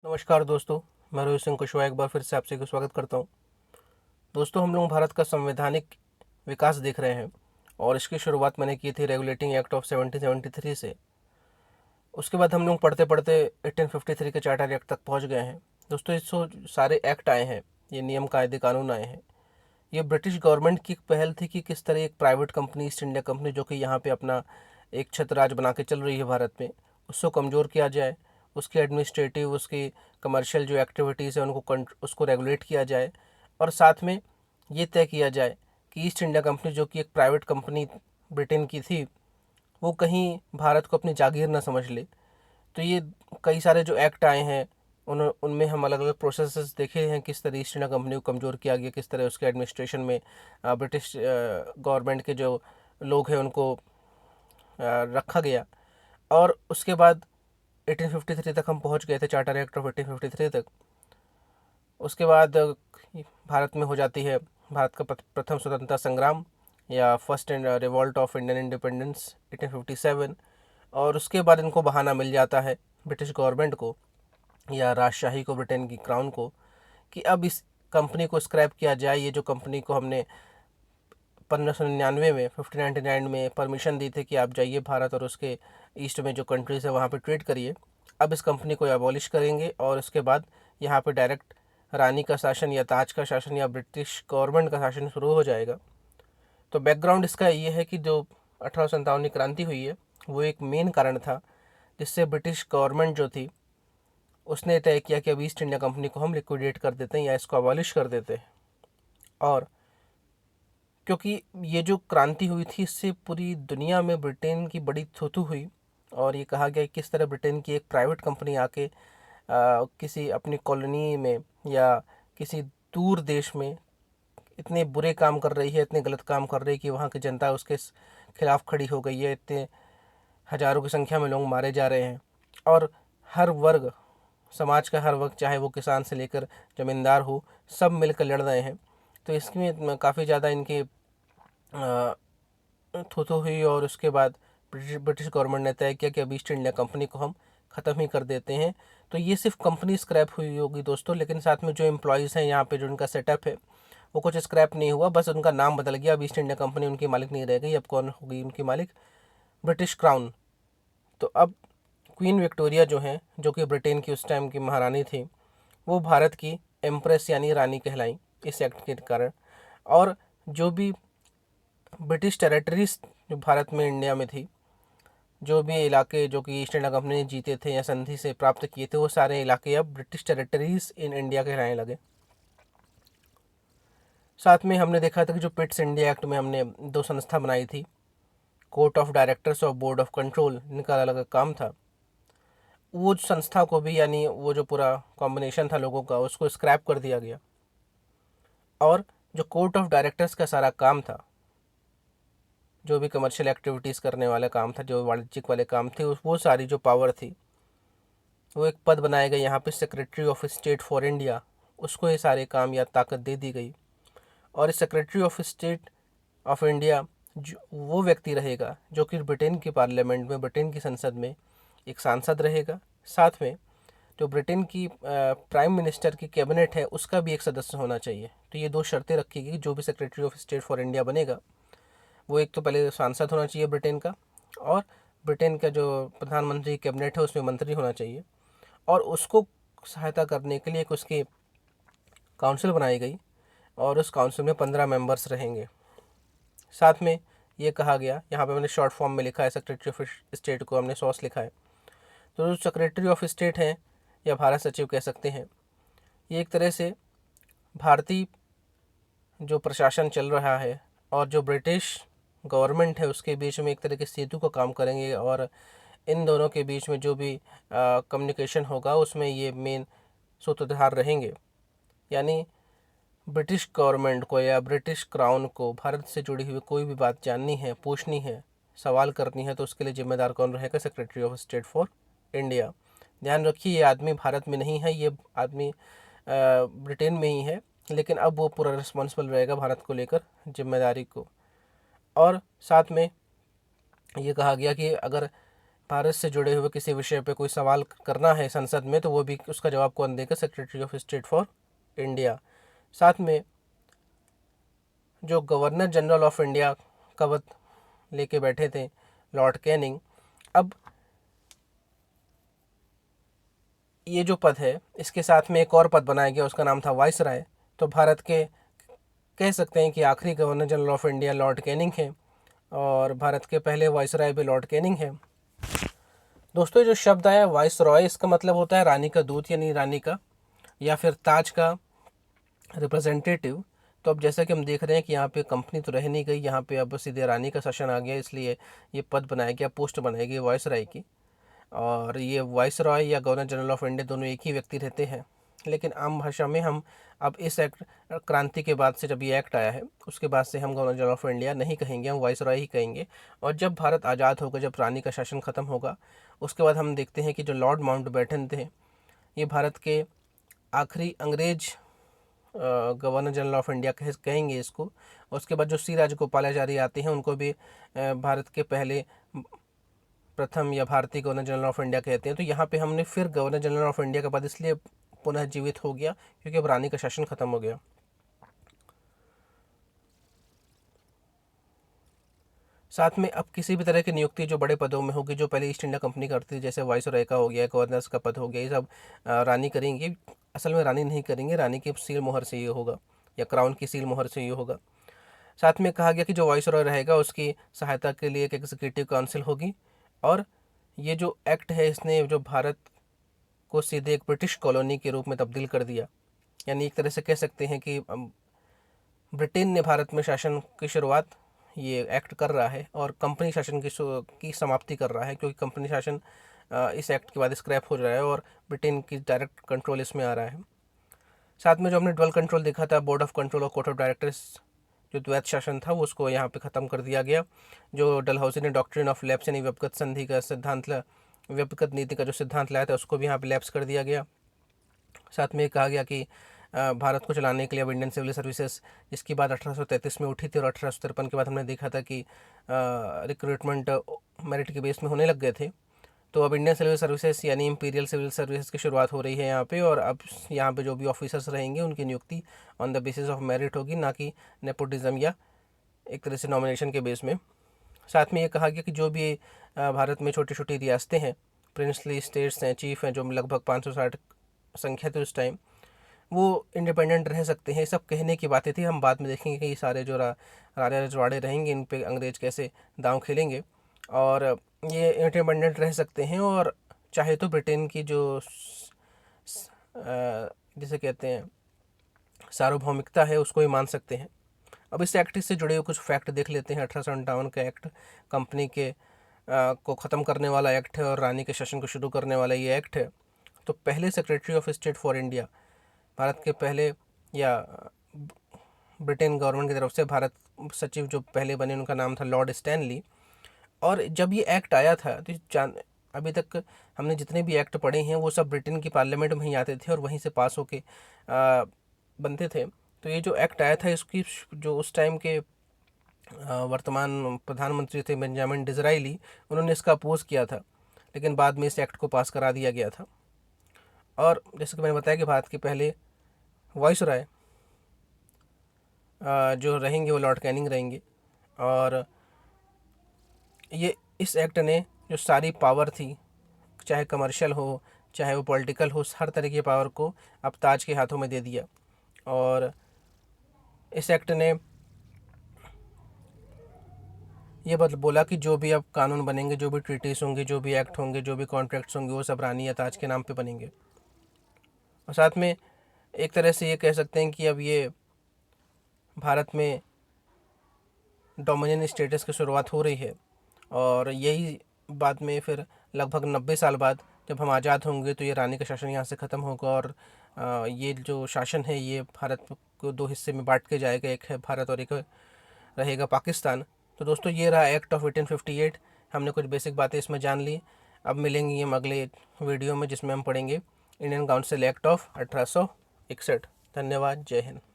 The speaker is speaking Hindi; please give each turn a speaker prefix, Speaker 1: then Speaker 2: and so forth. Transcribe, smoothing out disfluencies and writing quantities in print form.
Speaker 1: नमस्कार दोस्तों, मैं रोहित सिंह कुशवाहा एक बार फिर से आपसे स्वागत करता हूं। दोस्तों, हम लोग भारत का संवैधानिक विकास देख रहे हैं और इसकी शुरुआत मैंने की थी रेगुलेटिंग एक्ट ऑफ 1773 से। उसके बाद हम लोग पढ़ते पढ़ते 1853 के चार्टर एक्ट तक पहुंच गए हैं। दोस्तों, इस सारे एक्ट आए हैं, ये नियम कायदे कानून आए हैं। ये ब्रिटिश गवर्नमेंट की पहल थी कि किस तरह एक private company east India company, जो कि यहाँ पे अपना एक छत्रराज बना के चल रही है भारत में, उसको कमज़ोर किया जाए। उसकी एडमिनिस्ट्रेटिव, उसकी कमर्शियल जो एक्टिविटीज़ है उसको रेगुलेट किया जाए। और साथ में ये तय किया जाए कि ईस्ट इंडिया कंपनी, जो कि एक प्राइवेट कंपनी ब्रिटेन की थी, वो कहीं भारत को अपनी जागीर ना समझ ले। तो ये कई सारे जो एक्ट आए हैं उनमें हम अलग अलग प्रोसेसेस देखे हैं, किस तरह ईस्ट इंडिया कंपनी को कमज़ोर किया गया, किस तरह उसके एडमिनिस्ट्रेशन में ब्रिटिश गवर्नमेंट के जो लोग हैं उनको रखा गया। और उसके बाद 1853 तक हम पहुंच गए थे, चार्टर एक्ट ऑफ 1853 तक। उसके बाद भारत में हो जाती है भारत का प्रथम स्वतंत्रता संग्राम, या first revolt of Indian independence 1857। और उसके बाद इनको बहाना मिल जाता है ब्रिटिश गवर्नमेंट को या राजशाही को, ब्रिटेन की क्राउन को, कि अब इस कंपनी को स्क्रैप किया जाए। ये जो कंपनी को हमने 1599 में 1599 में परमिशन दी थी कि आप जाइए भारत और उसके ईस्ट में जो कंट्रीज़ है वहाँ पे ट्रेड करिए, अब इस कंपनी को एबॉलिश करेंगे और उसके बाद यहाँ पे डायरेक्ट रानी का शासन या ताज का शासन या ब्रिटिश गवर्नमेंट का शासन शुरू हो जाएगा। तो बैकग्राउंड इसका ये है कि जो 1857 की क्रांति हुई है वो एक मेन कारण था, जिससे ब्रिटिश गवर्नमेंट जो थी उसने तय किया कि अब ईस्ट इंडिया कंपनी को हम लिक्विडेट कर देते हैं या इसको अबॉलिश कर देते हैं। और क्योंकि ये जो क्रांति हुई थी इससे पूरी दुनिया में ब्रिटेन की बड़ी थूथू हुई, और ये कहा गया कि किस तरह ब्रिटेन की एक प्राइवेट कंपनी आके किसी अपनी कॉलोनी में या किसी दूर देश में इतने बुरे काम कर रही है, इतने गलत काम कर रही है कि वहाँ की जनता उसके खिलाफ खड़ी हो गई है। इतने हजारों की संख्या में लोग मारे जा रहे हैं और हर वर्ग, समाज का हर वर्ग, चाहे वो किसान से लेकर जमींदार हो, सब मिलकर लड़ रहे हैं। तो इसमें काफ़ी ज़्यादा इनके थू थू हुई। और उसके बाद ब्रिटिश गवर्नमेंट ने तय किया कि अब ईस्ट इंडिया कंपनी को हम ख़त्म ही कर देते हैं। तो ये सिर्फ कंपनी स्क्रैप हुई होगी दोस्तों, लेकिन साथ में जो एम्प्लॉयज़ हैं यहाँ पे, जो उनका सेटअप है, वो कुछ स्क्रैप नहीं हुआ, बस उनका नाम बदल गया। अब ईस्ट इंडिया कंपनी उनकी मालिक नहीं रह गई। अब कौन होगी उनकी मालिक? British crown. तो अब क्वीन विक्टोरिया जो हैं, जो कि ब्रिटेन की उस टाइम की महारानी थी, वो भारत की एम्प्रेस यानी रानी कहलाई इस एक्ट के कारण। और जो भी ब्रिटिश टेरिटरीज जो भारत में, इंडिया में थी, जो भी इलाके जो कि ईस्ट इंडिया कंपनी ने जीते थे या संधि से प्राप्त किए थे, वो सारे इलाके अब ब्रिटिश टेरिटरीज इन इंडिया कहलाने लगे। साथ में हमने देखा था कि जो पिट्स इंडिया एक्ट में हमने दो संस्था बनाई थी, कोर्ट ऑफ डायरेक्टर्स और बोर्ड ऑफ कंट्रोल, इनका अलग अलग काम था। वो संस्था को भी, यानी वो जो पूरा कॉम्बिनेशन था लोगों का, उसको स्क्रैप कर दिया गया। और जो कोर्ट ऑफ डायरेक्टर्स का सारा काम था, जो भी कमर्शियल एक्टिविटीज़ करने वाला काम था, जो वाणिज्यिक वाले काम थे, वो सारी जो पावर थी, वो एक पद बनाया गया यहाँ पे, secretary of state for India. उसको ये सारे काम या ताकत दे दी गई। और secretary of state of India जो वो व्यक्ति रहेगा जो कि ब्रिटेन की पार्लियामेंट में, ब्रिटेन की संसद में एक सांसद रहेगा। साथ में जो ब्रिटेन की प्राइम मिनिस्टर की कैबिनेट है उसका भी एक सदस्य होना चाहिए। तो ये दो शर्तें रखी गई। जो भी secretary of state for India बनेगा, वो एक तो पहले सांसद होना चाहिए ब्रिटेन का, और ब्रिटेन का जो प्रधानमंत्री कैबिनेट है उसमें मंत्री होना चाहिए। और उसको सहायता करने के लिए एक उसकी काउंसिल बनाई गई, और उस काउंसिल में 15 मेंबर्स रहेंगे। साथ में ये कहा गया, यहाँ पे मैंने शॉर्ट फॉर्म में लिखा है, सेक्रेटरी ऑफ स्टेट को हमने सॉस लिखा है। तो जो सेक्रेटरी ऑफ स्टेट हैं या भारत सचिव कह सकते हैं, ये एक तरह से भारतीय जो प्रशासन चल रहा है और जो ब्रिटिश गवर्नमेंट है उसके बीच में एक तरह के सेतु का काम करेंगे। और इन दोनों के बीच में जो भी कम्युनिकेशन होगा उसमें ये मेन सूत्रधार रहेंगे। यानी ब्रिटिश गवर्नमेंट को या ब्रिटिश क्राउन को भारत से जुड़ी हुई कोई भी बात जाननी है, पूछनी है, सवाल करनी है, तो उसके लिए जिम्मेदार कौन रहेगा? Secretary of state for India. ध्यान रखिए, ये आदमी भारत में नहीं है, ये आदमी ब्रिटेन में ही है, लेकिन अब वो पूरा रिस्पॉन्सिबल रहेगा भारत को लेकर जिम्मेदारी को। और साथ में ये कहा गया कि अगर भारत से जुड़े हुए किसी विषय पे कोई सवाल करना है संसद में, तो वो भी उसका जवाब कौन देगा? Secretary of state for India. साथ में जो गवर्नर जनरल ऑफ इंडिया का पद लेके बैठे थे लॉर्ड कैनिंग, अब ये जो पद है इसके साथ में एक और पद बनाया गया, उसका नाम था वाइसराय। तो भारत के कह सकते हैं कि आखिरी governor general of India Lord Canning है और भारत के पहले वाइसराय भी लॉर्ड कैनिंग है। दोस्तों, जो शब्द आया वाइसरॉय, इसका मतलब होता है रानी का दूत, यानी रानी का या फिर ताज का रिप्रेजेंटेटिव। तो अब जैसा कि हम देख रहे हैं कि यहाँ पे कंपनी तो रह नहीं गई, यहाँ पे अब सीधे रानी का शासन आ गया, इसलिए ये पद बनाया गया, पोस्ट बनाई गई वाइसराय की। और ये वाइसरॉय या गवर्नर जनरल ऑफ इंडिया दोनों एक ही व्यक्ति रहते हैं। लेकिन आम भाषा में हम अब इस एक्ट क्रांति के बाद से, जब ये एक्ट आया है उसके बाद से हम गवर्नर जनरल ऑफ इंडिया नहीं कहेंगे, हम वाइसरॉय ही कहेंगे। और जब भारत आज़ाद होगा, जब रानी का शासन ख़त्म होगा, उसके बाद हम देखते हैं कि जो लॉर्ड माउंटबेटन थे, ये भारत के आखिरी अंग्रेज गवर्नर जनरल ऑफ इंडिया कहेंगे इसको। और उसके बाद जो सी राजगोपालाचारी आते हैं उनको भी भारत के पहले प्रथम या भारतीय गवर्नर जनरल ऑफ इंडिया कहते हैं। तो यहाँ पे हमने फिर गवर्नर जनरल ऑफ इंडिया का पद इसलिए पुनः जीवित हो गया क्योंकि अब रानी का शासन खत्म हो गया। साथ में अब किसी भी तरह की नियुक्ति जो बड़े पदों में होगी, जो पहले ईस्ट इंडिया कंपनी करती थी, जैसे वाइसरॉय का हो गया, गवर्नर्स का पद हो गया, ये सब रानी करेंगी। असल में रानी नहीं करेंगे, रानी की सील मोहर से ये होगा या क्राउन की सील मोहर से ये होगा। साथ में कहा गया कि जो वाइसरॉय रहेगा उसकी सहायता के लिए एक एग्जीक्यूटिव काउंसिल होगी। और ये जो एक्ट है इसने जो भारत को सीधे एक ब्रिटिश कॉलोनी के रूप में तब्दील कर दिया। यानी एक तरह से कह सकते हैं कि ब्रिटेन ने भारत में शासन की शुरुआत ये एक्ट कर रहा है और कंपनी शासन की समाप्ति कर रहा है, क्योंकि कंपनी शासन इस एक्ट के बाद स्क्रैप हो रहा है और ब्रिटेन की डायरेक्ट कंट्रोल इसमें आ रहा है। साथ में जो हमने डबल कंट्रोल देखा था, बोर्ड ऑफ कंट्रोल और कोर्ट ऑफ डायरेक्टर्स, जो द्वैत शासन था वो उसको यहाँ पे ख़त्म कर दिया गया। जो डलहौसी ने डॉक्ट्रिन ऑफ लैप्स यानी व्यक्तिगत संधि का सिद्धांत, व्यक्तिगत नीति का जो सिद्धांत लाया था उसको भी यहाँ पे लैप्स कर दिया गया। साथ में कहा गया कि भारत को चलाने के लिए अब इंडियन सिविल सर्विसेज, जिसकी बात 1833 में उठी थी और 1853 के बाद हमने देखा था कि रिक्रूटमेंट मेरिट के बेस में होने लग गए थे। तो अब इंडियन सिविल सर्विसेज यानी इंपीरियल सिविल सर्विसेज की शुरुआत हो रही है यहाँ पे। और अब यहाँ पे जो भी ऑफिसर्स रहेंगे उनकी नियुक्ति on the basis of merit होगी, ना कि नेपोटिज्म या एक तरह से नॉमिनेशन के बेस में। साथ में ये कहा गया कि जो भी भारत में छोटी छोटी रियासतें हैं, प्रिंसली स्टेट्स हैं, चीफ हैं, जो लगभग 560 संख्या थी उस टाइम, वो इंडिपेंडेंट रह सकते हैं। सब कहने की बातें थी, हम बाद में देखेंगे कि ये सारे जो राजा रजवाड़े रहेंगे इन पे अंग्रेज कैसे दांव खेलेंगे। और ये इंडिपेंडेंट रह सकते हैं और चाहे तो ब्रिटेन की जो जिसे कहते हैं सार्वभौमिकता है उसको ही मान सकते हैं। अब इस एक्ट से जुड़े हुए कुछ फैक्ट देख लेते हैं। 1857 का एक्ट कंपनी के को ख़त्म करने वाला एक्ट है और रानी के शासन को शुरू करने वाला ये एक्ट है। तो पहले secretary of state for India, Bharat के पहले या ब्रिटेन गवर्नमेंट की तरफ से भारत सचिव जो पहले बने उनका नाम था लॉर्ड स्टैनली। और जब ये एक्ट आया था तो अभी तक हमने जितने भी एक्ट पढ़े हैं वो सब ब्रिटेन की पार्लियामेंट में ही आते थे और वहीं से पास होके बनते थे। तो ये जो एक्ट आया था इसकी जो उस टाइम के वर्तमान प्रधानमंत्री थे बेंजामिन डिज़राइली, उन्होंने इसका अपोज किया था, लेकिन बाद में इस एक्ट को पास करा दिया गया था। और जैसे कि मैंने बताया कि भारत के पहले वाइसरॉय जो रहेंगे वो लॉर्ड कैनिंग रहेंगे। और ये इस एक्ट ने जो सारी पावर थी, चाहे कमर्शियल हो चाहे वो पॉलिटिकल हो, हर तरह की पावर को अब ताज के हाथों में दे दिया। और इस एक्ट ने ये बोला कि जो भी अब कानून बनेंगे, जो भी ट्रीटीज होंगे, जो भी एक्ट होंगे, जो भी कॉन्ट्रैक्ट्स होंगे, वो सब रानी या ताज के नाम पे बनेंगे। और साथ में एक तरह से ये कह सकते हैं कि अब ये भारत में डोमिनियन स्टेटस की शुरुआत हो रही है। और यही बाद में फिर लगभग 90 साल बाद जब हम आज़ाद होंगे तो ये रानी का शासन यहाँ से ख़त्म होगा और ये जो शासन है ये भारत को दो हिस्से में बांट के जाएगा, एक है भारत और एक रहेगा पाकिस्तान। तो दोस्तों, ये रहा एक्ट ऑफ 1858। हमने कुछ बेसिक बातें इसमें जान ली। अब मिलेंगे हम अगले वीडियो में जिसमें हम पढ़ेंगे इंडियन काउंसिल एक्ट ऑफ 1861। धन्यवाद। जय हिंद।